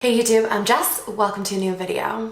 Hey YouTube, I'm Jess. Welcome to a new video.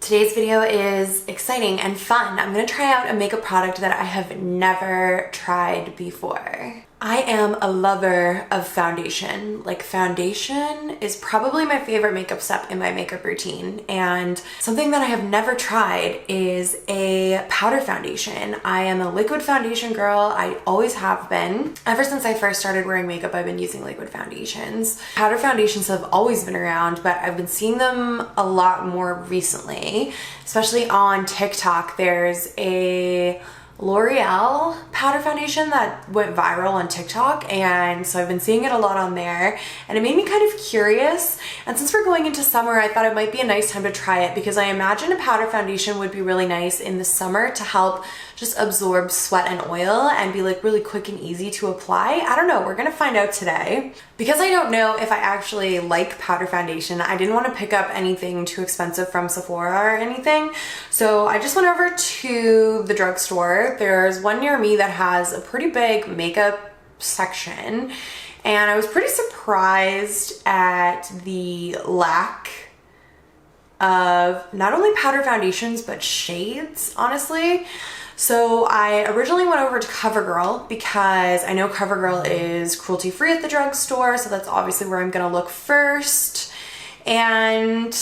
Today's video is exciting and fun. I'm gonna try out a makeup product that I have never tried before. I am a lover of foundation. Like, foundation is probably my favorite makeup step in my makeup routine, and something that I have never tried is a powder foundation. I am a liquid foundation girl. I always have been. Ever since I first started wearing makeup, I've been using liquid foundations. Powder foundations have always been around, but I've been seeing them a lot more recently, especially on TikTok. There's a L'Oreal powder foundation that went viral on TikTok, and so I've been seeing it a lot on there, and it made me kind of curious. And since we're going into summer, I thought it might be a nice time to try it, because I imagine a powder foundation would be really nice in the summer to help just absorb sweat and oil and be like really quick and easy to apply. I don't know, we're gonna find out today. Because I don't know if I actually like powder foundation, I didn't want to pick up anything too expensive from Sephora or anything, so I just went over to the drugstore. There's one near me that has a pretty big makeup section, and I was pretty surprised at the lack of not only powder foundations but shades, honestly. So I originally went over to CoverGirl because I know CoverGirl is cruelty-free at the drugstore, so that's obviously where I'm gonna look first. And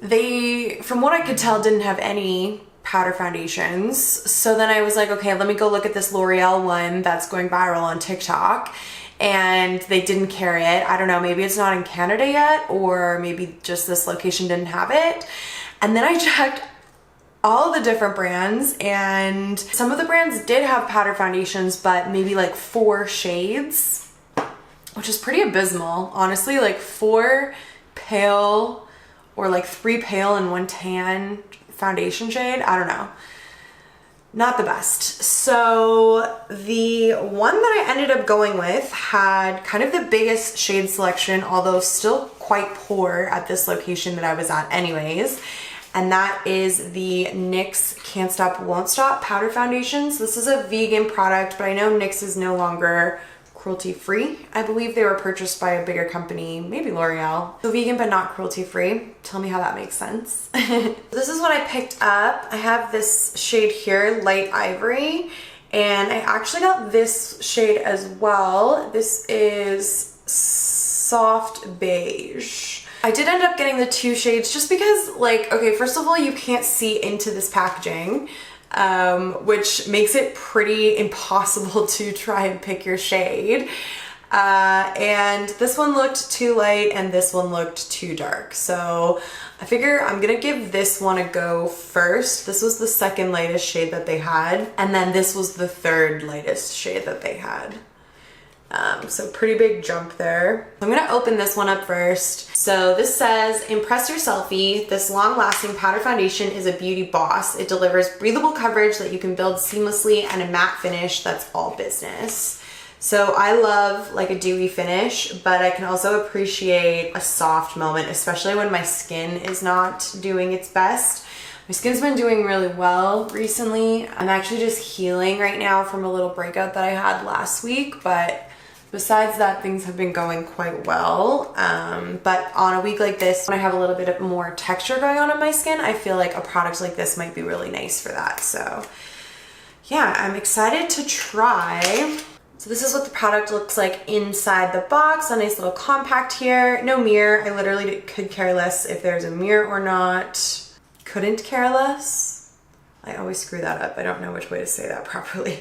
they, from what I could tell, didn't have any powder foundations. So then I was like, okay, let me go look at this L'Oreal one that's going viral on TikTok. And they didn't carry it. I don't know, maybe it's not in Canada yet, or maybe just this location didn't have it. And then I checked all the different brands, and some of the brands did have powder foundations, but maybe like 4 shades, which is pretty abysmal, honestly. Like 4 pale or like 3 pale and 1 tan foundation shade. I don't know. Not the best. So the one that I ended up going with had kind of the biggest shade selection, although still quite poor at this location that I was at anyways. And that is the NYX Can't Stop Won't Stop powder foundations. This is a vegan product, but I know NYX is no longer cruelty-free. I believe they were purchased by a bigger company, maybe L'Oreal. So vegan but not cruelty-free. Tell me how that makes sense. This is what I picked up. I have this shade here, Light Ivory, and I actually got this shade as well. This is Soft Beige. I did end up getting the 2 shades just because, like, okay, first of all, you can't see into this packaging, which makes it pretty impossible to try and pick your shade. And this one looked too light and this one looked too dark. So I figure I'm gonna give this one a go first. This was the second lightest shade that they had, and then this was the third lightest shade that they had. So pretty big jump there. I'm gonna open this one up first. So this says, impress your selfie. This long-lasting powder foundation is a beauty boss. It delivers breathable coverage that you can build seamlessly and a matte finish that's all business. So I love like a dewy finish, but I can also appreciate a soft moment, especially when my skin is not doing its best. My skin's been doing really well recently. I'm actually just healing right now from a little breakout that I had last week, but besides that, things have been going quite well. But on a week like this, when I have a little bit of more texture going on in my skin, I feel like a product like this might be really nice for that. So yeah, I'm excited to try. So this is what the product looks like inside the box. A nice little compact here. No mirror. I literally could care less if there's a mirror or not. Couldn't care less. I always screw that up. I don't know which way to say that properly.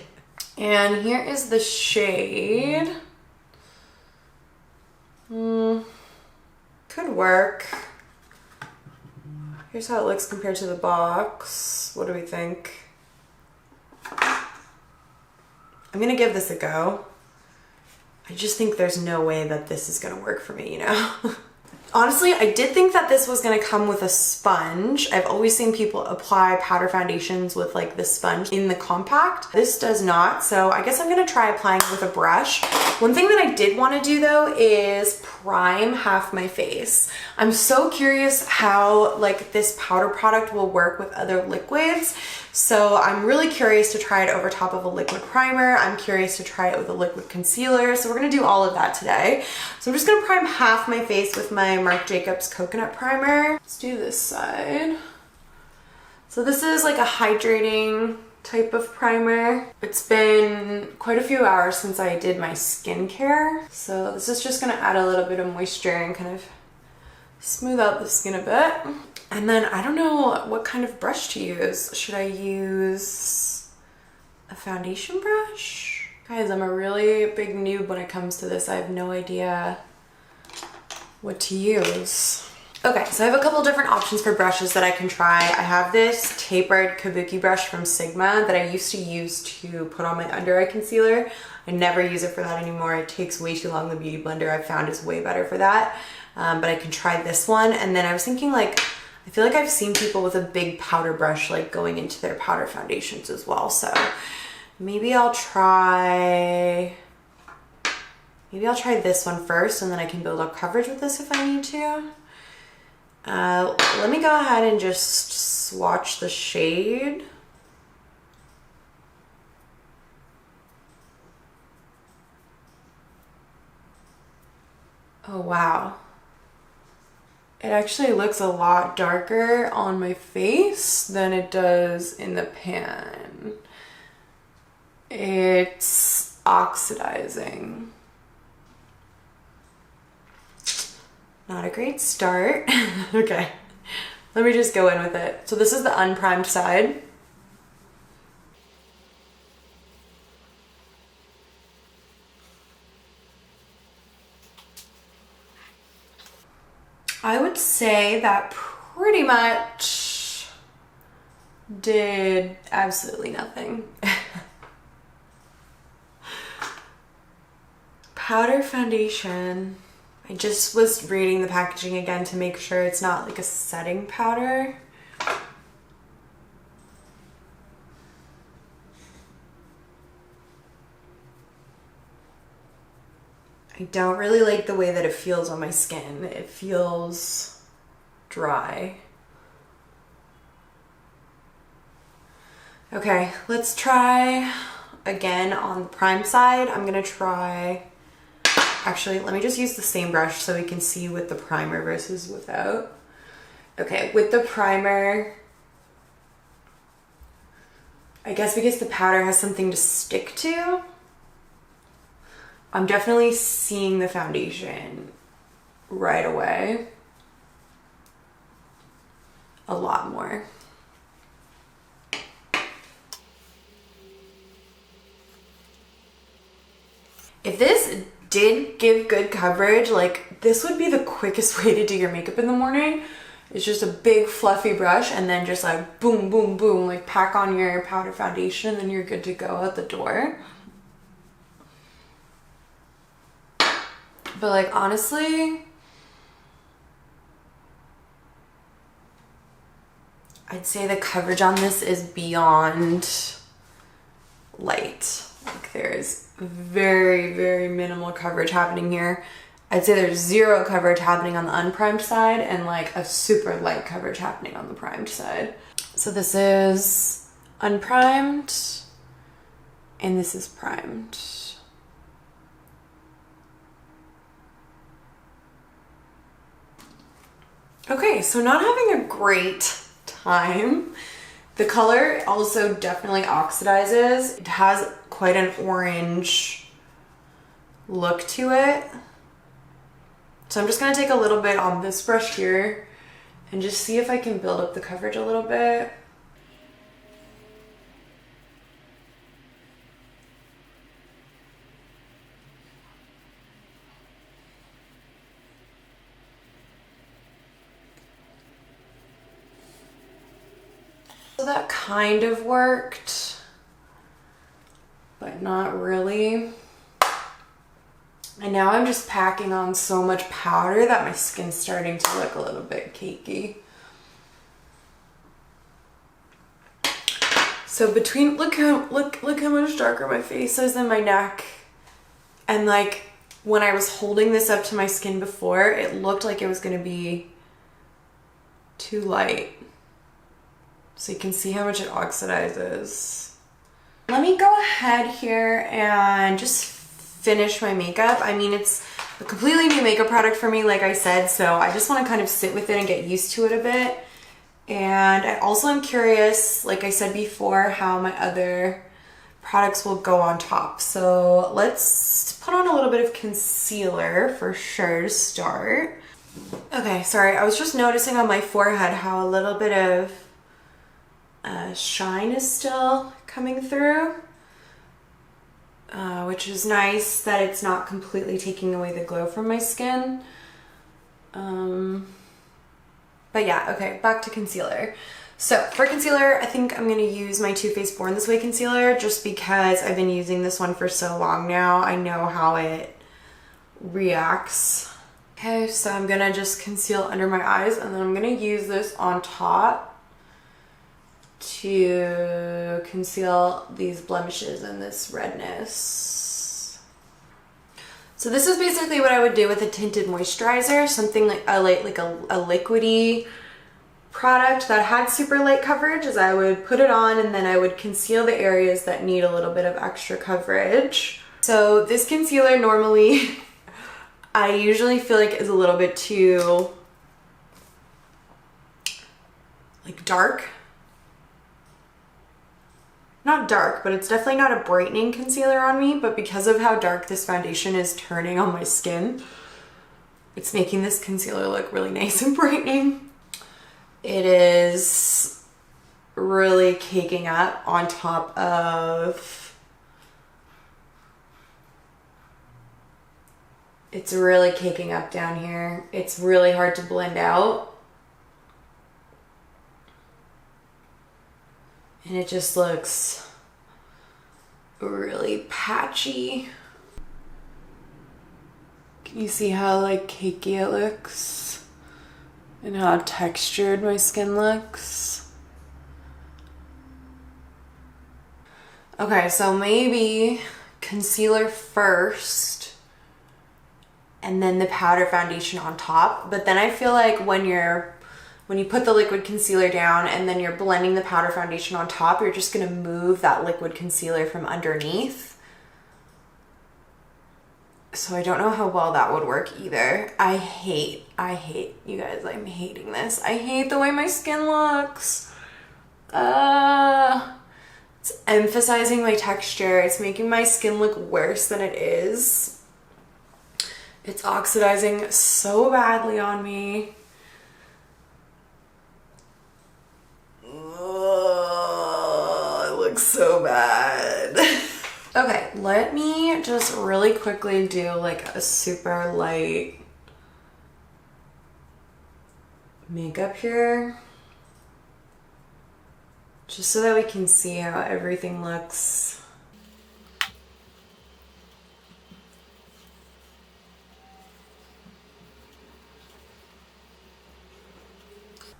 And here is the shade. Could work. Here's how it looks compared to the box. What do we think? I'm gonna give this a go. I just think there's no way that this is gonna work for me, you know? Honestly, I did think that this was gonna come with a sponge. I've always seen people apply powder foundations with like the sponge in the compact. This does not, so I guess I'm gonna try applying it with a brush. One thing that I did wanna do though is prime half my face. I'm so curious how like this powder product will work with other liquids. So I'm really curious to try it over top of a liquid primer. I'm curious to try it with a liquid concealer. So we're gonna do all of that today. So I'm just gonna prime half my face with my Marc Jacobs Coconut Primer. Let's do this side. So this is like a hydrating type of primer. It's been quite a few hours since I did my skincare. So this is just gonna add a little bit of moisture and kind of smooth out the skin a bit. And then I don't know what kind of brush to use. Should I use a foundation brush? Guys, I'm a really big noob when it comes to this. I have no idea what to use. Okay, so I have a couple different options for brushes that I can try. I have this tapered kabuki brush from Sigma that I used to use to put on my under eye concealer. I never use it for that anymore. It takes way too long. The Beauty Blender I've found is way better for that. But I can try this one. And then I was thinking, like, I feel like I've seen people with a big powder brush like going into their powder foundations as well. So maybe I'll try this one first, and then I can build up coverage with this if I need to. Let me go ahead and just swatch the shade. Oh wow. It actually looks a lot darker on my face than it does in the pan. It's oxidizing. Not a great start. Okay, let me just go in with it. So this is the unprimed side. I would say that pretty much did absolutely nothing. Powder foundation. I just was reading the packaging again to make sure it's not like a setting powder. I don't really like the way that it feels on my skin. It feels dry. Okay, let's try again on the prime side. I'm gonna try, actually, let me just use the same brush so we can see with the primer versus without. Okay, with the primer, I guess because the powder has something to stick to, I'm definitely seeing the foundation right away. A lot more. If this did give good coverage, like this would be the quickest way to do your makeup in the morning. It's just a big fluffy brush and then just like boom, boom, boom, like pack on your powder foundation and then you're good to go out the door. But like honestly, I'd say the coverage on this is beyond light. Like there's very, very minimal coverage happening here. I'd say there's zero coverage happening on the unprimed side and like a super light coverage happening on the primed side. So this is unprimed and this is primed. Okay, so not having a great time. The color also definitely oxidizes. It has quite an orange look to it. So I'm just gonna take a little bit on this brush here and just see if I can build up the coverage a little bit. So that kind of worked, but not really. And now I'm just packing on so much powder that my skin's starting to look a little bit cakey. So between, look how much darker my face is than my neck. And like when I was holding this up to my skin before, it looked like it was gonna be too light. so you can see how much it oxidizes. Let me go ahead here and just finish my makeup. I mean, it's a completely new makeup product for me, like I said, so I just want to kind of sit with it and get used to it a bit. And I also am curious, like I said before, how my other products will go on top. So let's put on a little bit of concealer for sure to start. Okay, sorry, I was just noticing on my forehead how a little bit of shine is still coming through, which is nice that it's not completely taking away the glow from my skin. But yeah, okay, back to concealer. So for concealer, I think I'm gonna use my Too Faced Born This Way concealer just because I've been using this one for so long now. I know how it reacts. Okay, so I'm gonna just conceal under my eyes, and then I'm gonna use this on top to conceal these blemishes and this redness. So this is basically what I would do with a tinted moisturizer, something like a liquidy product that had super light coverage, is I would put it on and then I would conceal the areas that need a little bit of extra coverage. So this concealer normally I usually feel like is a little bit too like dark. Not dark, but it's definitely not a brightening concealer on me, but because of how dark this foundation is turning on my skin, it's making this concealer look really nice and brightening. It is really caking up on top of, it's really caking up down here. It's really hard to blend out. And it just looks really patchy. Can you see how like cakey it looks? And how textured my skin looks? Okay, so maybe concealer first and then the powder foundation on top. But then I feel like when you put the liquid concealer down and then you're blending the powder foundation on top, you're just gonna move that liquid concealer from underneath. So I don't know how well that would work either. I hate, you guys, I'm hating this. I hate the way my skin looks. It's emphasizing my texture. It's making my skin look worse than it is. It's oxidizing so badly on me. It looks so bad. Okay, let me just really quickly do like a super light makeup here, just so that we can see how everything looks.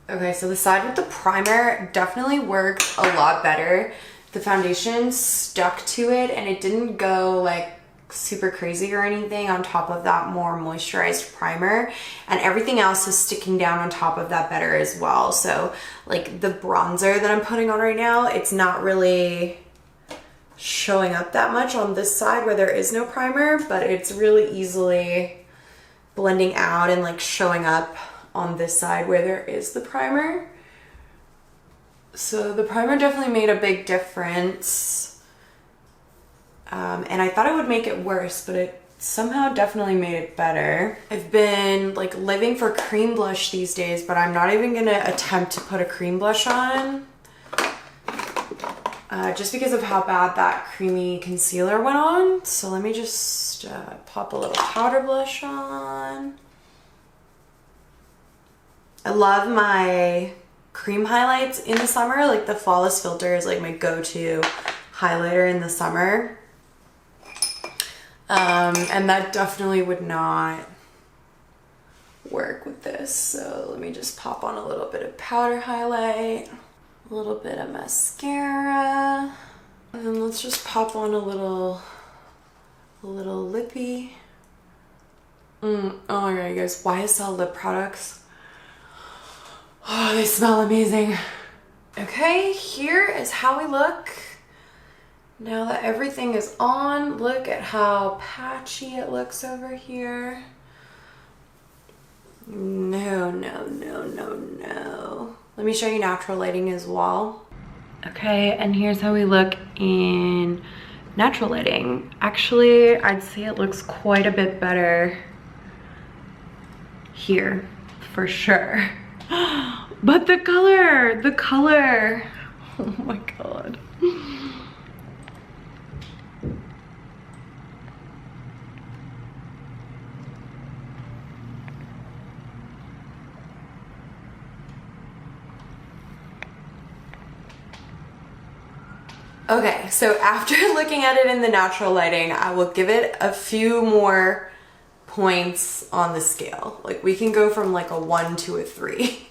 Okay, so the side with the primer definitely worked a lot better. The foundation stuck to it and it didn't go like super crazy or anything on top of that more moisturized primer, and everything else is sticking down on top of that better as well. So like the bronzer that I'm putting on right now, it's not really showing up that much on this side where there is no primer, but it's really easily blending out and like showing up on this side where there is the primer. So the primer definitely made a big difference. And I thought it would make it worse, but it somehow definitely made it better. I've been like living for cream blush these days, but I'm not even gonna attempt to put a cream blush on. Just because of how bad that creamy concealer went on. So let me just pop a little powder blush on. I love my cream highlights in the summer. Like the Flawless Filter is like my go-to highlighter in the summer. And that definitely would not work with this. So let me just pop on a little bit of powder highlight, a little bit of mascara, and then let's just pop on a little lippy. Oh my god, you guys, YSL lip products. Oh, they smell amazing. Okay, here is how we look now that everything is on. Look at how patchy it looks over here. No, no, no, no, no. Let me show you natural lighting as well. Okay, and here's how we look in natural lighting. Actually, I'd say it looks quite a bit better here, for sure. But the color, oh my God. Okay, so after looking at it in the natural lighting, I will give it a few more points on the scale. Like we can go from like a 1 to a 3.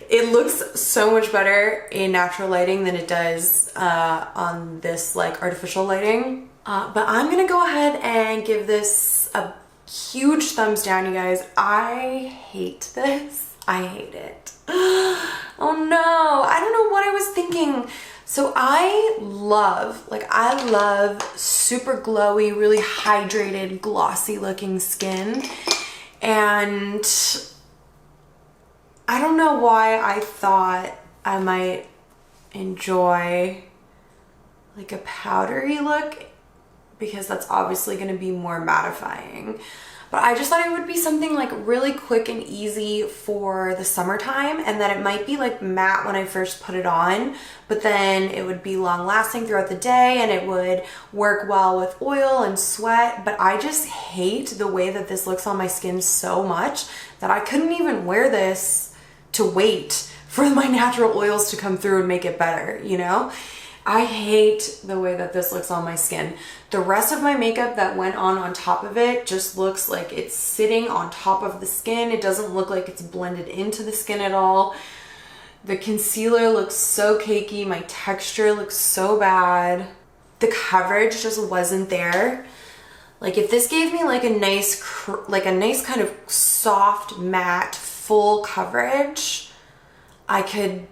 It looks so much better in natural lighting than it does on this like artificial lighting. But I'm gonna go ahead and give this a huge thumbs down, you guys. I hate this. I hate it. Oh no, I don't know what I was thinking. So I love super glowy, really hydrated, glossy looking skin. And I don't know why I thought I might enjoy like a powdery look, because that's obviously going to be more mattifying. But I just thought it would be something like really quick and easy for the summertime, and that it might be like matte when I first put it on, but then it would be long lasting throughout the day and it would work well with oil and sweat. But I just hate the way that this looks on my skin so much that I couldn't even wear this to wait for my natural oils to come through and make it better, you know? I hate the way that this looks on my skin. The rest of my makeup that went on top of it just looks like it's sitting on top of the skin. It doesn't look like it's blended into the skin at all. The concealer looks so cakey. My texture looks so bad. The coverage just wasn't there. Like if this gave me like a nice kind of soft matte full coverage, I could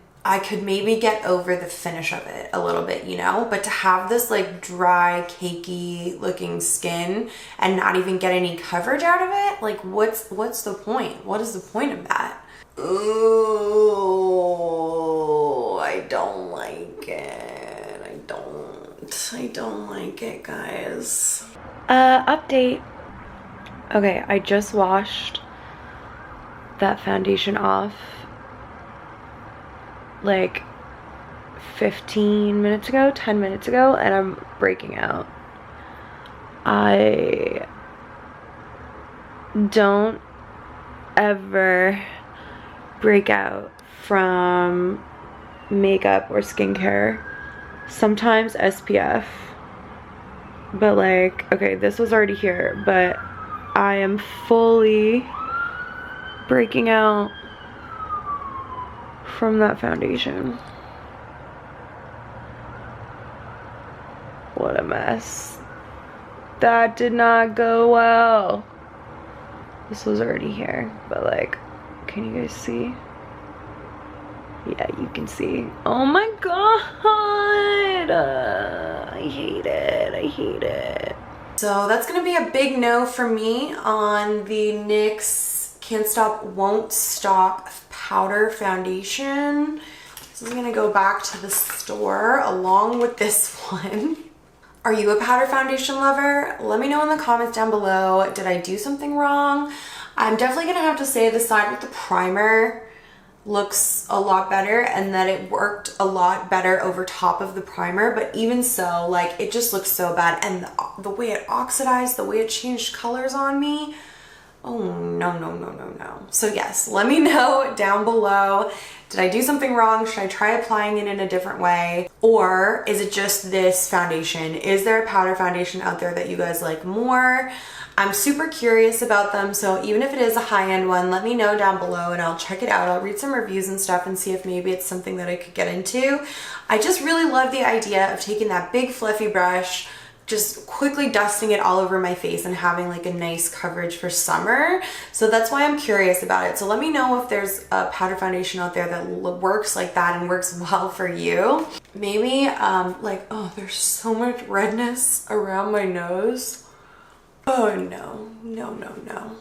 maybe get over the finish of it a little bit, you know? But to have this like dry, cakey looking skin and not even get any coverage out of it, like what's the point? What is the point of that? Ooh, I don't like it. I don't like it, guys. Update. Okay, I just washed that foundation off like 15 minutes ago, 10 minutes ago, and I'm breaking out. I don't ever break out from makeup or skincare. Sometimes SPF, but like, okay, this was already here, but I am fully breaking out from that foundation. What a mess. That did not go well. This was already here, but like, can you guys see? Yeah, you can see. Oh my God. I hate it. I hate it. So that's gonna be a big no for me on the NYX Can't Stop Won't Stop powder foundation. This is gonna go back to the store along with this one. Are you a powder foundation lover? Let me know in the comments down below. Did I do something wrong? I'm definitely gonna have to say the side with the primer looks a lot better, and that it worked a lot better over top of the primer, but even so, like, it just looks so bad. And the way it oxidized, the way it changed colors on me, oh no, no, no, no, no. So yes, let me know down below. Did I do something wrong? Should I try applying it in a different way? Or is it just this foundation? Is there a powder foundation out there that you guys like more? I'm super curious about them, so even if it is a high-end one, let me know down below and I'll check it out. I'll read some reviews and stuff and see if maybe it's something that I could get into. I just really love the idea of taking that big fluffy brush, just quickly dusting it all over my face and having like a nice coverage for summer. So that's why I'm curious about it. So let me know if there's a powder foundation out there that works like that and works well for you. Maybe like, oh, there's so much redness around my nose. Oh no, no, no, no.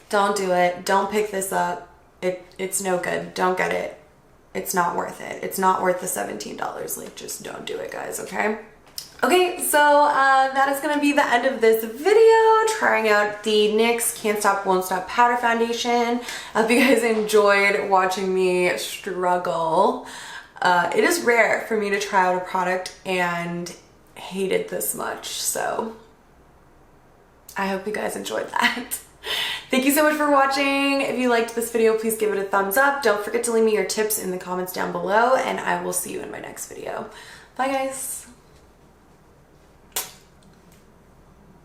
Don't do it. Don't pick this up. It's no good. Don't get it. It's not worth it. It's not worth the $17. Like, just don't do it, guys, okay? Okay, so that is gonna be the end of this video, trying out the NYX Can't Stop Won't Stop Powder Foundation. I hope you guys enjoyed watching me struggle. It is rare for me to try out a product and hate it this much, so I hope you guys enjoyed that. Thank you so much for watching. If you liked this video, please give it a thumbs up. Don't forget to leave me your tips in the comments down below, and I will see you in my next video. Bye, guys.